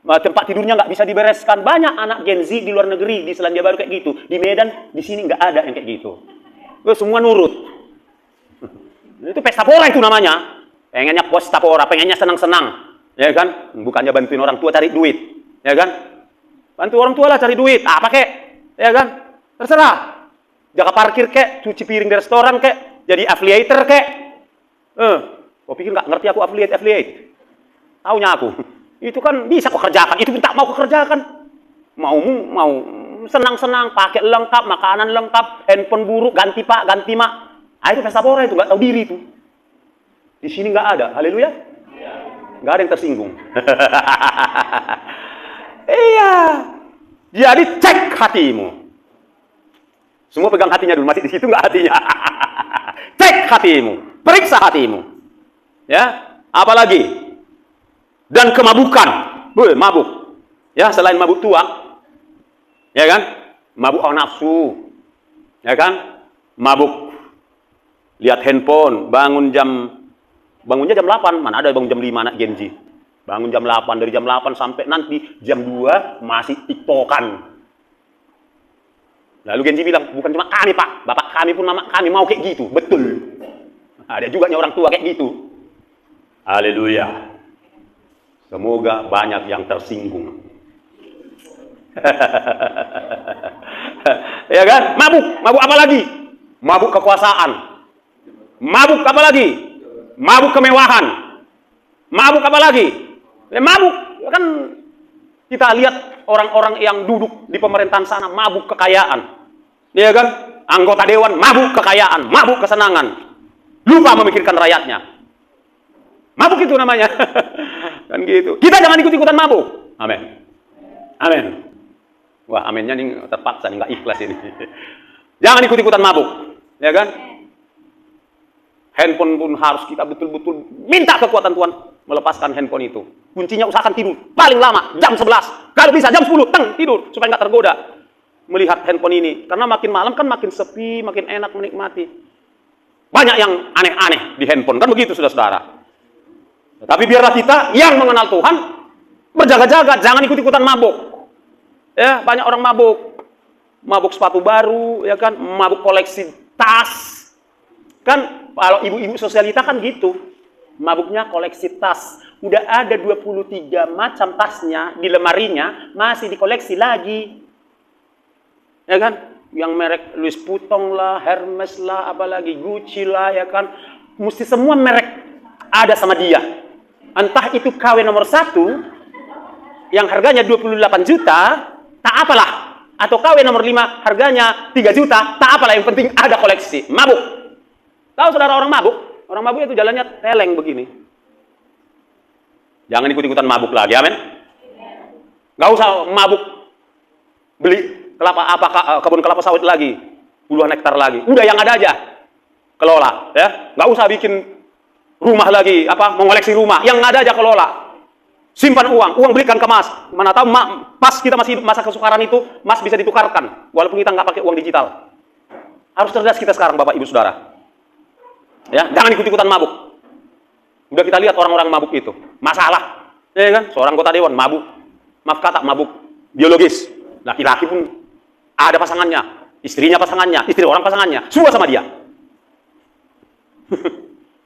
tempat tidurnya nggak bisa dibereskan. Banyak anak Gen Z di luar negeri, di Selandia Baru kayak gitu, di Medan, di sini nggak ada yang kayak gitu. Semua nurut. Itu pesta pora itu namanya. Pengennya pesta pora, pengennya senang-senang, ya kan, bukannya bantuin orang tua cari duit, ya kan, bantu orang tua lah cari duit, apa kek, ya kan. Terserah. Jaga parkir kek, cuci piring di restoran kek, jadi affiliator kek. Kau pikir nggak ngerti aku affiliate? Taunya aku. Itu kan bisa kau kerjakan, itu pun tak mau kau kerjakan. Mau senang-senang, pakai lengkap, makanan lengkap, handphone buruk, ganti pak, ganti mak. Itu pesta pora itu, nggak tahu diri itu. Di sini nggak ada, haleluya. Nggak ada yang tersinggung. Iya. Jadi cek hatimu. Semua pegang hatinya dulu, masih di situ nggak hatinya. Cek hatimu, periksa hatimu. Ya, apalagi? Dan kemabukan, mabuk. Ya, selain mabuk tua, ya kan? Mabuk hawa nafsu, ya kan? Mabuk lihat handphone, bangunnya jam 8, mana ada bangun jam 5 anak Gen Z. Bangun jam 8, dari jam 8 sampai nanti jam 2 masih tiktokan. Lalu Gen Z bilang, bukan cuma kami pak, bapak kami pun mama kami mau kayak gitu. Betul. Ada juga orang tua kayak gitu. Haleluya. Semoga banyak yang tersinggung. Ya kan? Mabuk apa lagi? Mabuk kekuasaan. Mabuk apa lagi? Mabuk kemewahan. Mabuk apa lagi? Mabuk Kan kita lihat orang-orang yang duduk di pemerintahan sana mabuk kekayaan. Iya kan? Anggota dewan mabuk kekayaan, mabuk kesenangan. Lupa memikirkan rakyatnya. Mabuk itu namanya. Kan gitu. Kita jangan ikut-ikutan mabuk. Amin. Amin. Wah, aminnya nih terpaksa nih, nggak ikhlas ini. Jangan ikut-ikutan mabuk. Ya kan? Handphone pun harus kita betul-betul minta kekuatan Tuhan melepaskan handphone itu. Kuncinya usahakan tidur. Paling lama jam 11. Kalau bisa jam 10, tidur supaya nggak tergoda melihat handphone ini. Karena makin malam kan makin sepi, makin enak menikmati. Banyak yang aneh-aneh di handphone. Kan begitu, saudara-saudara. Tapi biarlah kita yang mengenal Tuhan berjaga-jaga, jangan ikut-ikutan mabuk. Ya, banyak orang mabuk. Mabuk sepatu baru, ya kan? Mabuk koleksi tas. Kan kalau ibu-ibu sosialita kan gitu. Mabuknya koleksi tas. Udah ada 23 macam tasnya di lemarinya, masih dikoleksi lagi. Ya kan? Yang merek Louis Vuitton lah, Hermes lah, apalagi Gucci lah, ya kan? Mesti semua merek ada sama dia. Entah itu KW nomor 1 yang harganya 28 juta, tak apalah. Atau KW nomor 5 harganya 3 juta, tak apalah, yang penting ada koleksi. Mabuk. Tahu saudara orang mabuk? Orang mabuk itu jalannya teleng begini. Jangan ikut-ikutan mabuk lagi, amin. Gak usah mabuk beli kebun kelapa sawit lagi, puluhan hektar lagi. Udah yang ada aja kelola, ya. Gak usah bikin rumah lagi, mengoleksi rumah. Yang ada aja kelola. Simpan uang belikan ke Mas. Mana tahu pas kita masih masa kesukaran itu, Mas bisa ditukarkan, walaupun kita nggak pakai uang digital. Harus cerdas kita sekarang, Bapak Ibu Saudara. Ya, jangan ikut-ikutan mabuk. Udah kita lihat orang-orang mabuk itu, masalah. Ya kan? Seorang anggota dewan mabuk. Maaf kata, mabuk biologis. Laki-laki pun ada pasangannya, istrinya pasangannya, istri orang pasangannya, semua sama dia.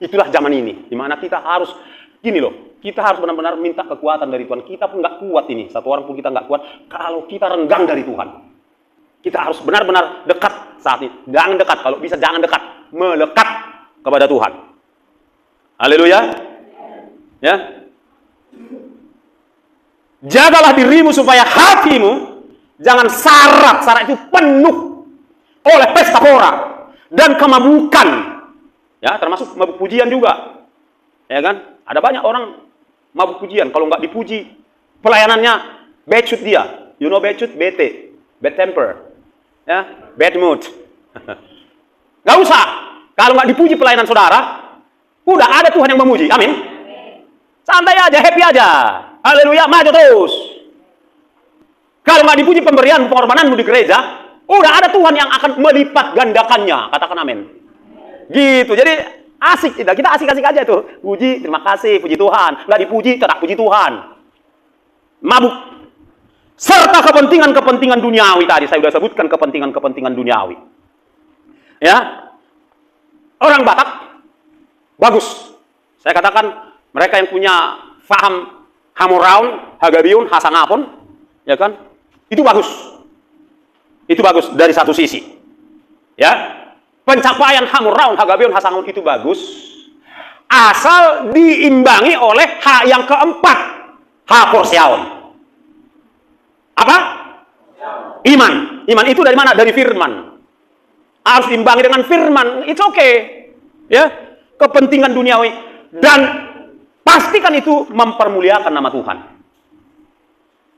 Itulah zaman ini, dimana kita harus gini loh, kita harus benar-benar minta kekuatan dari Tuhan. Kita pun nggak kuat ini, satu orang pun kita nggak kuat kalau kita renggang dari Tuhan. Kita harus benar-benar dekat saat ini. Jangan dekat, kalau bisa jangan dekat, melekat kepada Tuhan. Haleluya. Ya. Jagalah dirimu supaya hatimu jangan syarat itu penuh oleh pesta pora dan kemabukan. Ya, termasuk mabuk pujian juga. Ya kan? Ada banyak orang mabuk pujian, kalau nggak dipuji, pelayanannya bad shoot dia. You know bad shoot? Bete, bad temper. Ya, bad mood. Nggak usah. Kalau nggak dipuji pelayanan saudara, udah ada Tuhan yang memuji. Amin. Santai aja, happy aja. Haleluya, maju terus. Kalau nggak dipuji pemberian pengorbananmu di gereja, udah ada Tuhan yang akan melipat gandakannya. Katakan amin. Gitu. Jadi asik kita asik-asik aja tuh. Puji, terima kasih, puji Tuhan. Nggak dipuji, tidak puji Tuhan. Mabuk. Serta kepentingan-kepentingan duniawi tadi. Saya sudah sebutkan kepentingan-kepentingan duniawi. Ya. Orang Batak bagus. Saya katakan mereka yang punya faham Hamoraun, Hagabiun, Hasangapun, ya kan? Itu bagus. Itu bagus dari satu sisi. Ya. Pencapaian Hamoraun, Hagabiun, Hasangapun itu bagus. Asal diimbangi oleh hak yang keempat, Haporseaon. Apa? Iman. Iman itu dari mana? Dari firman. Harus diimbangi dengan firman. It's okay. Ya, kepentingan duniawi dan pastikan itu mempermuliakan nama Tuhan.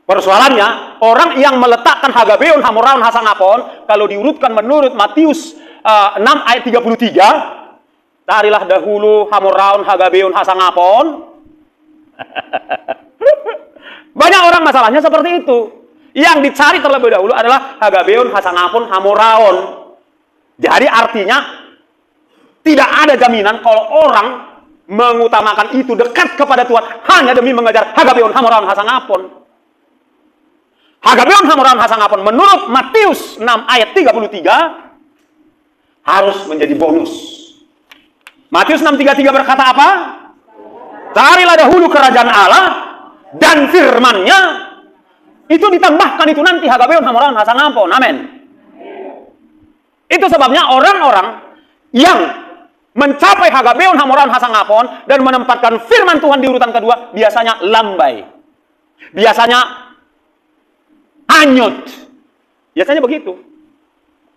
Persoalannya, orang yang meletakkan Hagabeon, Hamoraun, Hasangapon, kalau diurutkan menurut Matius 6 ayat 33, carilah dahulu Hamoraun, Hagabeon, Hasangapon. Banyak orang masalahnya seperti itu. Yang dicari terlebih dahulu adalah Hagabeon, Hasangapon, Hamoraun. Jadi artinya tidak ada jaminan kalau orang mengutamakan itu dekat kepada Tuhan hanya demi mengejar Hagabeon, Hamoraun, Hasangapon. Hagabeon, Hamoraun, Hasangapon menurut Matius 6 ayat 33 harus menjadi bonus. Matius 6:33 berkata apa? Carilah dahulu kerajaan Allah dan firman-Nya, itu ditambahkan itu nanti Hagabeon, Hamoraun, Hasangapon. Amin. Itu sebabnya orang-orang yang mencapai Hagabeon, Hamoraun, Hasangapon dan menempatkan firman Tuhan di urutan kedua biasanya lambai. Biasanya hanyut. Biasanya begitu.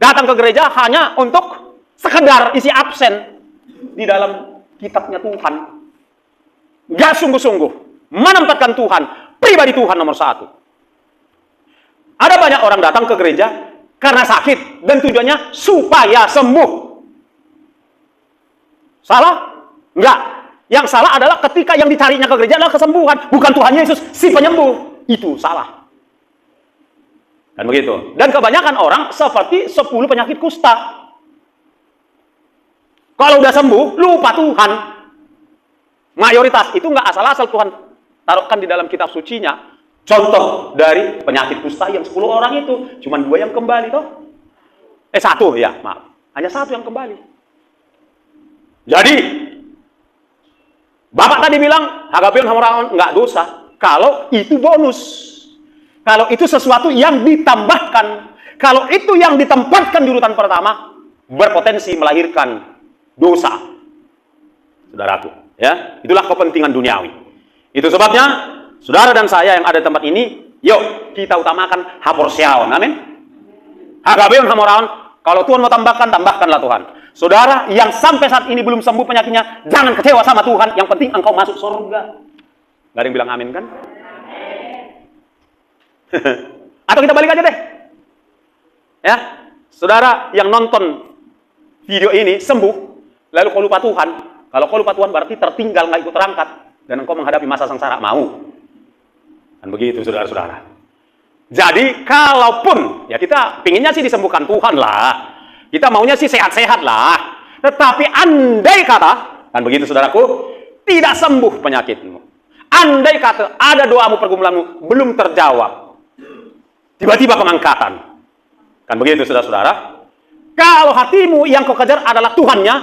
Datang ke gereja hanya untuk sekedar isi absen di dalam kitabnya Tuhan. Gak sungguh-sungguh menempatkan Tuhan, pribadi Tuhan nomor satu. Ada banyak orang datang ke gereja karena sakit dan tujuannya supaya sembuh. Salah? Enggak. Yang salah adalah ketika yang dicarinya ke gereja adalah kesembuhan, bukan Tuhan Yesus si penyembuh. Itu salah. Kan begitu. Dan kebanyakan orang seperti 10 penyakit kusta. Kalau udah sembuh, lupa Tuhan. Mayoritas itu nggak asal-asal Tuhan taruhkan di dalam kitab sucinya. Contoh dari penyakit kusta yang 10 orang itu, cuman 2 yang kembali toh. 1 ya, maaf. Hanya 1 yang kembali. Jadi Bapak tadi bilang, Hagapeon Hamoraon nggak dosa. Kalau itu bonus. Kalau itu sesuatu yang ditambahkan. Kalau itu yang ditempatkan di urutan pertama, berpotensi melahirkan dosa. Saudaraku, ya. Itulah kepentingan duniawi. Itu sebabnya, saudara dan saya yang ada di tempat ini, yuk kita utamakan Haporsiaon. Amin. Hagapeon Hamoraon, kalau Tuhan mau tambahkan, tambahkanlah Tuhan. Saudara yang sampai saat ini belum sembuh penyakitnya, jangan kecewa sama Tuhan. Yang penting engkau masuk surga. Gak ada yang bilang amin kan? Atau kita balik aja deh. Ya, saudara yang nonton video ini sembuh, lalu kau lupa Tuhan. Kalau kau lupa Tuhan berarti tertinggal, gak ikut terangkat. Dan engkau menghadapi masa sengsara. Mau? Kan begitu saudara-saudara. Jadi kalaupun, ya kita pinginnya sih disembuhkan Tuhan lah. Kita maunya sih sehat-sehat lah. Tetapi andai kata, kan begitu saudaraku, tidak sembuh penyakitmu. Andai kata ada doamu, pergumulanmu belum terjawab. Tiba-tiba pengangkatan. Kan begitu saudara-saudara. Kalau hatimu yang kau kejar adalah Tuhannya,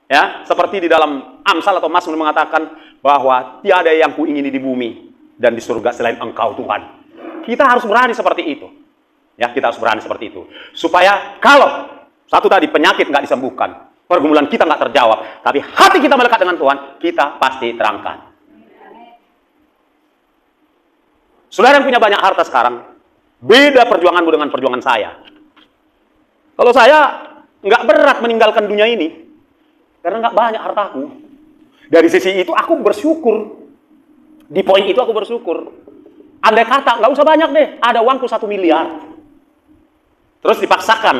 ya, seperti di dalam Amsal atau Mazmur mengatakan bahwa tiada yang kuingini di bumi dan di surga selain Engkau Tuhan. Kita harus berani seperti itu. Ya, kita harus berani seperti itu. Supaya kalau satu tadi penyakit nggak disembuhkan, pergumulan kita nggak terjawab, tapi hati kita melekat dengan Tuhan, kita pasti terangkat. Saudara yang punya banyak harta sekarang, beda perjuanganmu dengan perjuangan saya. Kalau saya nggak berat meninggalkan dunia ini, karena nggak banyak hartaku. Dari sisi itu aku bersyukur. Di poin itu aku bersyukur. Andai kata nggak usah banyak deh, ada uangku 1 miliar. Terus dipaksakan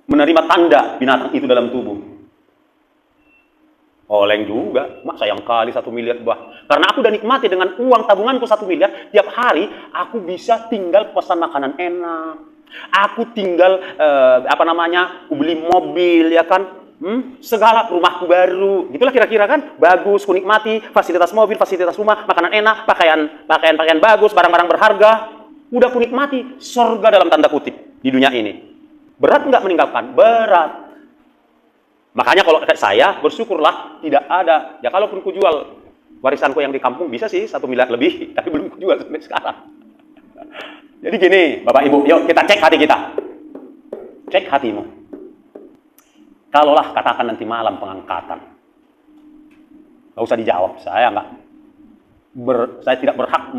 menerima tanda binatang itu dalam tubuh. Oleng juga, mak sayang kali 1 miliar bah. Karena aku udah nikmati dengan uang tabunganku 1 miliar, tiap hari aku bisa tinggal pesan makanan enak. Aku tinggal aku beli mobil ya kan. Segala rumahku baru, gitulah kira-kira kan, bagus, ku nikmati, fasilitas mobil, fasilitas rumah, makanan enak, pakaian bagus, barang-barang berharga, udah ku nikmati, surga dalam tanda kutip di dunia ini. Berat nggak meninggalkan? Berat. Makanya kalau saya bersyukurlah tidak ada, ya kalaupun ku jual warisanku yang di kampung bisa sih 1 miliar lebih, tapi belum ku jual sampai sekarang. Jadi gini, Bapak Ibu, yuk kita cek hati kita, cek hatimu. Kalaulah katakan nanti malam pengangkatan, nggak usah dijawab. Saya tidak berhak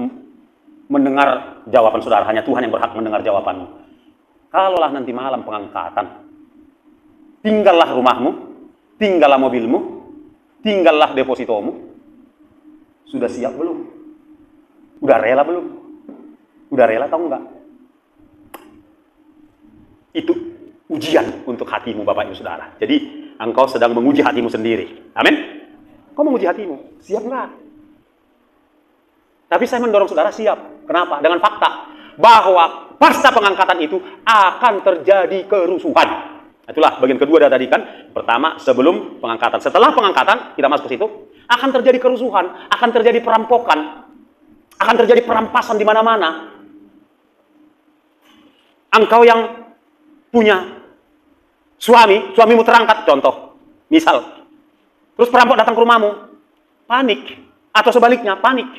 mendengar jawaban saudara. Hanya Tuhan yang berhak mendengar jawabanmu. Kalaulah nanti malam pengangkatan, tinggallah rumahmu, tinggallah mobilmu, tinggallah depositomu. Sudah siap belum? Udah rela belum? Udah rela atau enggak? Itu ujian untuk hatimu Bapak Ibu Saudara. Jadi engkau sedang menguji hatimu sendiri. Amin. Kau menguji hatimu, siap nggak? Tapi saya mendorong saudara siap. Kenapa? Dengan fakta bahwa pasca pengangkatan itu akan terjadi kerusuhan. Itulah bagian kedua dari tadi kan. Pertama sebelum pengangkatan, setelah pengangkatan kita masuk ke situ akan terjadi kerusuhan, akan terjadi perampokan, akan terjadi perampasan di mana-mana. Engkau yang punya suamimu terangkat, contoh, misal, terus perampok datang ke rumahmu, panik, atau sebaliknya, panik,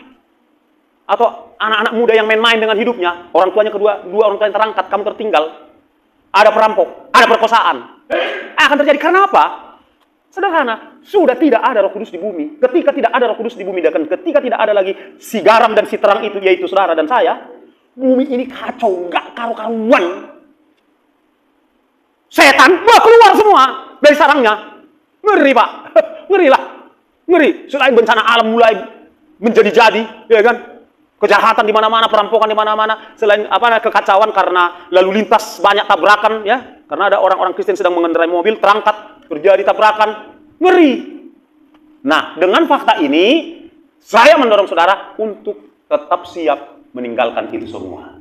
atau anak-anak muda yang main-main dengan hidupnya, orang tuanya dua orang tua yang terangkat, kamu tertinggal, ada perampok, ada perkosaan, akan terjadi. Karena apa? Sederhana, sudah tidak ada Roh Kudus di bumi. Ketika tidak ada Roh Kudus di bumi, dan ketika tidak ada lagi si garam dan si terang itu, yaitu saudara dan saya, bumi ini kacau, nggak karu-karuan. Setan, wah, keluar semua dari sarangnya. Ngeri, Pak. Ngeri lah. Ngeri. Selain bencana alam mulai menjadi-jadi, ya kan? Kejahatan di mana-mana, perampokan di mana-mana, selain kekacauan karena lalu lintas, banyak tabrakan, ya. Karena ada orang-orang Kristen sedang mengendarai mobil, terangkat, terjadi tabrakan. Ngeri. Nah, dengan fakta ini, saya mendorong saudara untuk tetap siap meninggalkan itu semua.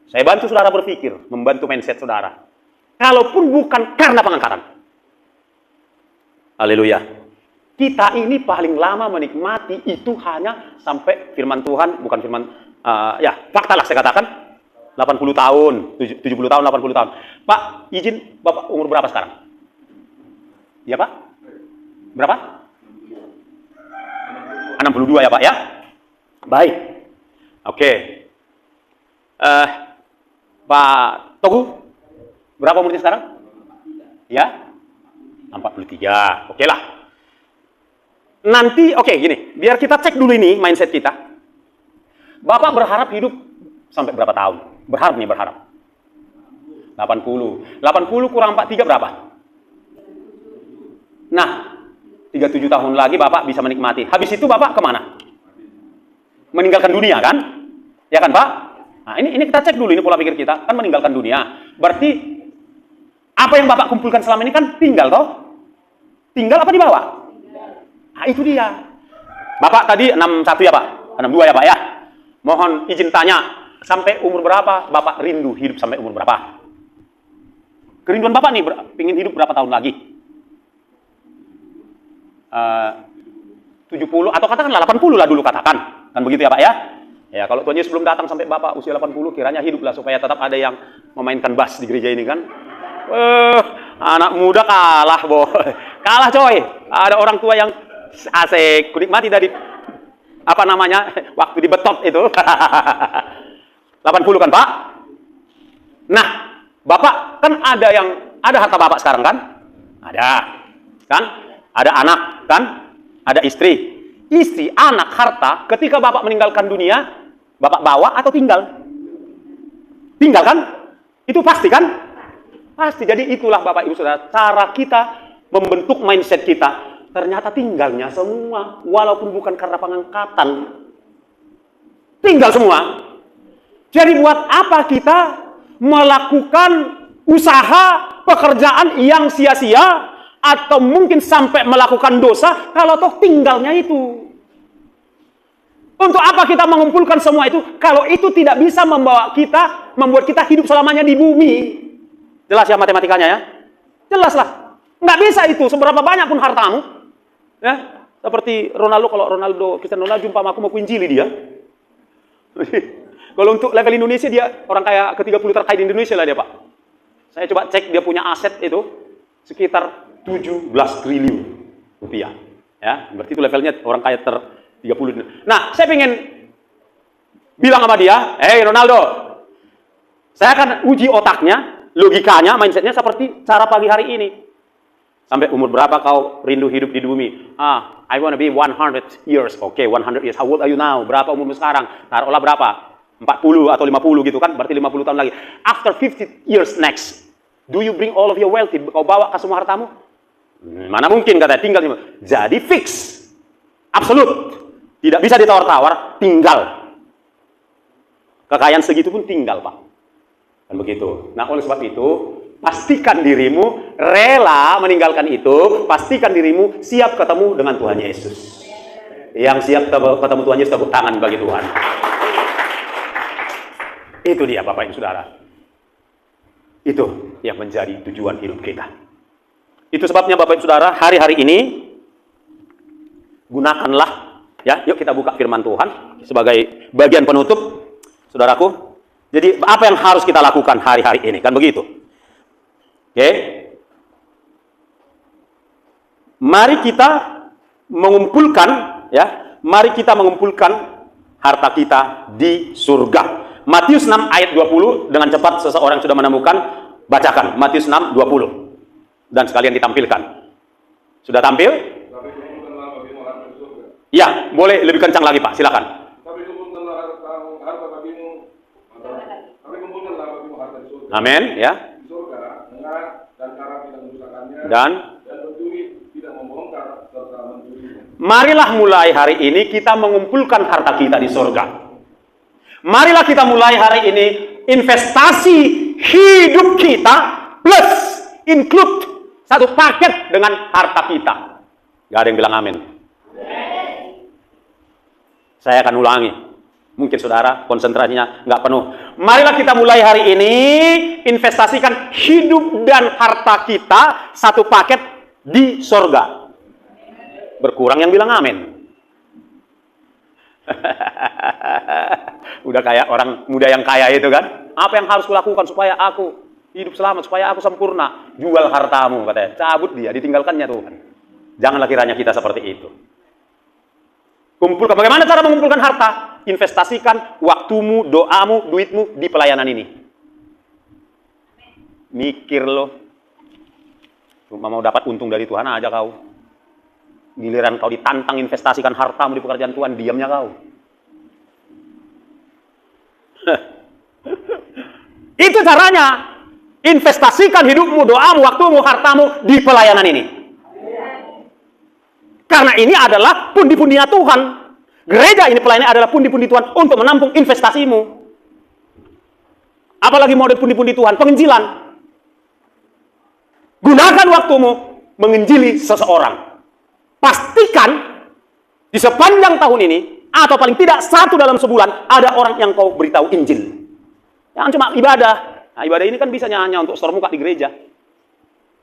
Saya bantu saudara berpikir, membantu mindset saudara. Kalaupun bukan karena pengangkatan. Haleluya. Kita ini paling lama menikmati itu hanya sampai firman Tuhan, bukan firman, fakta lah saya katakan, 80 tahun, 70 tahun, 80 tahun. Pak, izin Bapak umur berapa sekarang? Ya Pak? Berapa? 62 ya Pak ya? Baik. Oke. Pak Togu, berapa umurnya sekarang? Ya? 43. Oke lah. Nanti, gini. Biar kita cek dulu ini mindset kita. Bapak berharap hidup sampai berapa tahun? Berharap. 80. 80 kurang 43 berapa? Nah, 37 tahun lagi Bapak bisa menikmati. Habis itu Bapak kemana? Meninggalkan dunia kan? Ya kan Pak? Nah, ini kita cek dulu, ini pola pikir kita. Kan meninggalkan dunia. Berarti apa yang Bapak kumpulkan selama ini kan tinggal toh? Tinggal apa dibawa? Nah, itu dia. Bapak tadi 61 ya Pak? 62 ya Pak ya? Mohon izin tanya, sampai umur berapa Bapak rindu hidup sampai umur berapa? Kerinduan Bapak nih, ingin hidup berapa tahun lagi? 70 atau katakanlah 80 lah dulu katakan. Kan begitu ya Pak ya? Ya, kalau Tuhan Yesus belum datang sampai Bapak usia 80, kiranya hiduplah supaya tetap ada yang memainkan bass di gereja ini kan. Anak muda kalah, boy. Kalah coy. Ada orang tua yang asik, kunikmati dari waktu di betot itu. 80 kan Pak? Nah, Bapak kan ada harta Bapak sekarang kan? Ada. Kan? Ada anak kan? Ada istri. Istri, anak, harta, ketika Bapak meninggalkan dunia, Bapak bawa atau tinggal? Tinggal kan? Itu pasti kan? Pasti. Jadi itulah Bapak Ibu Saudara, cara kita membentuk mindset kita. Ternyata tinggalnya semua, walaupun bukan karena pengangkatan. Tinggal semua. Jadi buat apa kita melakukan usaha, pekerjaan yang sia-sia, atau mungkin sampai melakukan dosa, kalau toh tinggalnya itu. Untuk apa kita mengumpulkan semua itu, kalau itu tidak bisa membuat kita hidup selamanya di bumi. Jelas ya matematikanya ya? Jelas lah. Nggak bisa itu, seberapa banyak pun hartamu. Ya, seperti Ronaldo, kalau Cristiano Ronaldo jumpa aku mau kuinjili dia. Kalau untuk level Indonesia dia orang kayak ke-30 terkaya di Indonesia lah dia Pak. Saya coba cek dia punya aset itu sekitar 17 triliun rupiah. Ya, berarti itu levelnya orang kaya 30. Nah, saya pengen bilang sama dia, Ronaldo, saya akan uji otaknya, logikanya, mindsetnya seperti cara pagi hari ini. Sampai umur berapa kau rindu hidup di bumi? I want to be 100 years. Oke, 100 years. How old are you now? Berapa umurmu sekarang? Taruhlah berapa? 40 atau 50 gitu kan? Berarti 50 tahun lagi. After 50 years next, do you bring all of your wealth? Kau bawa ke semua hartamu? Mana mungkin katanya, tinggal. Jadi fix. Absolut. Tidak bisa ditawar-tawar, tinggal. Kekayaan segitu pun tinggal, Pak. Dan begitu. Nah, oleh sebab itu, pastikan dirimu rela meninggalkan itu, pastikan dirimu siap ketemu dengan Tuhan Yesus. Yang siap ketemu Tuhan Yesus, tepuk tangan bagi Tuhan. Itu dia Bapak Ibu Saudara. Itu yang menjadi tujuan hidup kita. Itu sebabnya Bapak Ibu Saudara, hari-hari ini gunakanlah, ya, yuk kita buka firman Tuhan sebagai bagian penutup, saudaraku. Jadi apa yang harus kita lakukan hari-hari ini, kan begitu? Oke. Mari kita mengumpulkan, ya, mari kita mengumpulkan harta kita di surga. Matius 6 ayat 20, dengan cepat seseorang sudah menemukan, bacakan Matius 6 20 dan sekalian ditampilkan. Sudah tampil? Ya, boleh lebih kencang lagi Pak, silakan. Amin, ya. Dan marilah mulai hari ini kita mengumpulkan harta kita di surga. Marilah kita mulai hari ini investasi hidup kita plus include satu paket dengan harta kita. Gak ada yang bilang amin. Saya akan ulangi. Mungkin saudara konsentrasinya nggak penuh. Marilah kita mulai hari ini investasikan hidup dan harta kita satu paket di sorga. Berkurang yang bilang amin. Udah kayak orang muda yang kaya itu kan. Apa yang harus kulakukan supaya aku hidup selamat, supaya aku sempurna? Jual hartamu katanya. Cabut dia, ditinggalkannya Tuhan. Janganlah kiranya kita seperti itu. Kumpulkan. Bagaimana cara mengumpulkan harta? Investasikan waktumu, doamu, duitmu di pelayanan ini. Mikir loh. Cuma mau dapat untung dari Tuhan aja kau. Giliran kau ditantang investasikan hartamu di pekerjaan Tuhan, diamnya kau. Itu caranya. Investasikan hidupmu, doamu, waktumu, hartamu di pelayanan ini. Karena ini adalah pundi-pundinya Tuhan. Gereja ini pelayanan adalah pundi-pundi Tuhan untuk menampung investasimu. Apalagi model pundi-pundi Tuhan, penginjilan. Gunakan waktumu menginjili seseorang. Pastikan di sepanjang tahun ini, atau paling tidak satu dalam sebulan, ada orang yang kau beritahu Injil. Jangan cuma ibadah. Nah, ibadah ini kan bisa hanya untuk store muka di gereja.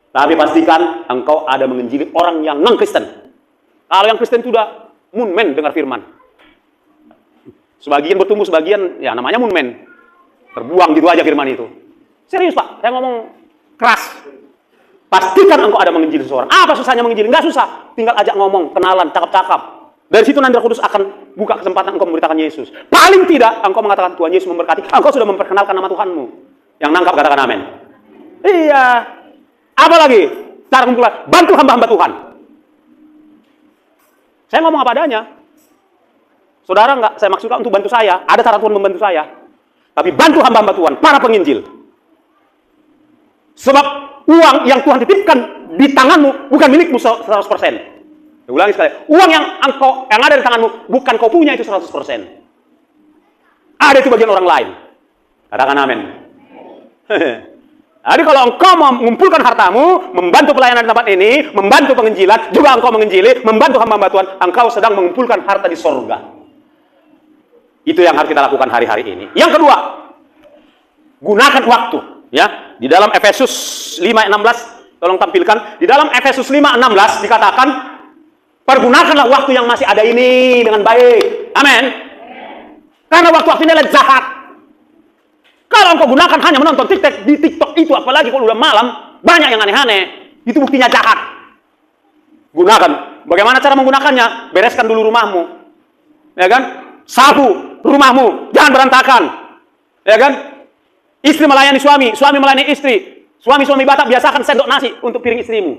Tapi pastikan engkau ada menginjili orang yang non-Kristen. Kalau yang Kristen itu udah moonman dengar firman. Sebagian bertumbuh, sebagian ya namanya moonman. Terbuang gitu aja firman itu. Serius Pak, saya ngomong keras. Pastikan engkau ada menginjili seseorang. Apa susahnya menginjili? Nggak susah. Tinggal ajak ngomong, kenalan, cakap-cakap. Dari situ nanti Roh Kudus akan buka kesempatan engkau memberitakan Yesus. Paling tidak engkau mengatakan Tuhan Yesus memberkati. Engkau sudah memperkenalkan nama Tuhanmu. Yang nangkap katakan amin. Iya. Apalagi cara kumpulan, bantu hamba-hamba Tuhan. Saya ngomong apa adanya. Saudara nggak saya maksudkan untuk bantu saya. Ada cara Tuhan membantu saya. Tapi bantu hamba-hamba Tuhan, para penginjil. Sebab uang yang Tuhan titipkan di tanganmu bukan milikmu 100%. Saya ulangi sekali. Uang yang ada di tanganmu bukan kau punya itu 100%. Ada itu bagian orang lain. Katakan amin. Jadi kalau engkau mau mengumpulkan hartamu, membantu pelayanan di tempat ini, membantu penginjilan, juga engkau menginjili, membantu hamba-hamba Tuhan, engkau sedang mengumpulkan harta di sorga. Itu yang harus kita lakukan hari-hari ini. Yang kedua, gunakan waktu. Ya, di dalam Efesus 5:16, tolong tampilkan. Di dalam Efesus 5:16 dikatakan, pergunakanlah waktu yang masih ada ini dengan baik. Amin. Karena waktu-waktu ini adalah jahat. Kalau engkau gunakan hanya menonton TikTok di TikTok itu, apalagi kalau udah malam, banyak yang aneh-aneh. Itu buktinya jahat. Gunakan. Bagaimana cara menggunakannya? Bereskan dulu rumahmu. Ya kan? Sapu rumahmu. Jangan berantakan. Ya kan? Istri melayani suami, suami melayani istri. Suami-suami Batak biasakan sendok nasi untuk piring istrimu.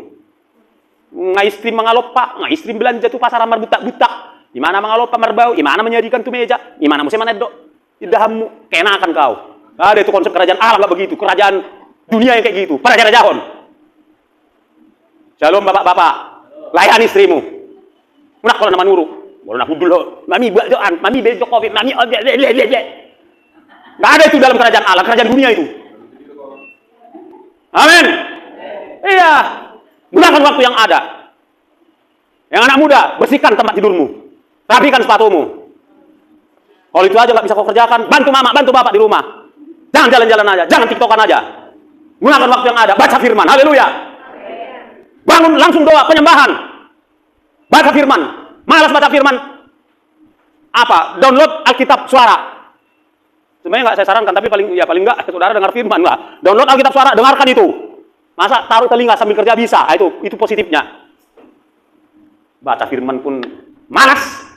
Nggak istri mengalopa, nggak istri belanja tuh pasar amar butak-butak. Di mana mengalopa marbau, di mana menyajikan tuh meja, di mana musim manedok. Idahamu, kenakan kau. Ada itu konsep kerajaan Allah nggak begitu, kerajaan dunia yang kayak gitu, para raja-jahon. Shalom bapak-bapak, layani istrimu. Munak kalau nama nuruk, boleh nak dulu, mami buat doan, mami beli Jokowi, mami nggak ada itu dalam kerajaan Allah, kerajaan dunia itu. Amin. Iya, gunakan waktu yang ada. Yang anak muda, bersihkan tempat tidurmu, rapikan sepatumu. Kalau itu aja nggak bisa kau kerjakan, bantu mama, bantu bapak di rumah. Jangan jalan-jalan aja, jangan tiktokan aja. Gunakan waktu yang ada, baca firman, haleluya. Bangun langsung doa, penyembahan. Baca firman, malas baca firman. Apa? Download Alkitab suara. Sebenarnya nggak saya sarankan, tapi paling nggak saudara dengar firman lah. Download Alkitab suara, dengarkan itu. Masa taruh telinga sambil kerja bisa? Itu positifnya. Baca firman pun malas.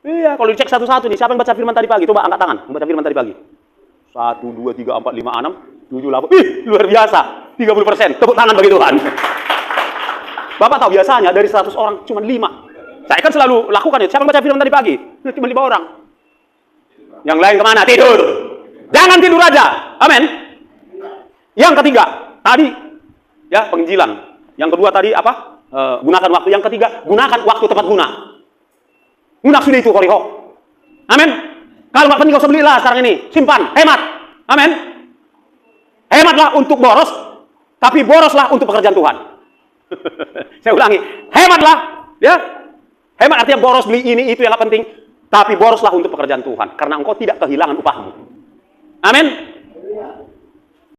Iya, kalau dicek satu-satu nih, siapa yang baca firman tadi pagi? Coba angkat tangan, baca firman tadi pagi. 1, 2, 3, 4, 5, 6, 7, 8. Ih, luar biasa. 30%. Tepuk tangan bagi Tuhan. Bapak tahu biasanya dari 100 orang cuma 5. Saya kan selalu lakukan itu. Siapa baca film tadi pagi? Cuma 5 orang. Yang lain kemana? Tidur. Jangan tidur aja. Amin. Yang ketiga, tadi ya penginjilan. Yang kedua tadi apa? Gunakan waktu. Yang ketiga, gunakan waktu tepat guna. Guna sudah itu koriho. Amin. Kalau nggak penting, gak usah belilah sekarang ini. Simpan, hemat. Amin. Hematlah untuk boros, tapi boroslah untuk pekerjaan Tuhan. Saya ulangi, hematlah, ya. Hemat artinya boros beli ini itu yang nggak penting, tapi boroslah untuk pekerjaan Tuhan, karena engkau tidak kehilangan upahmu. Amin.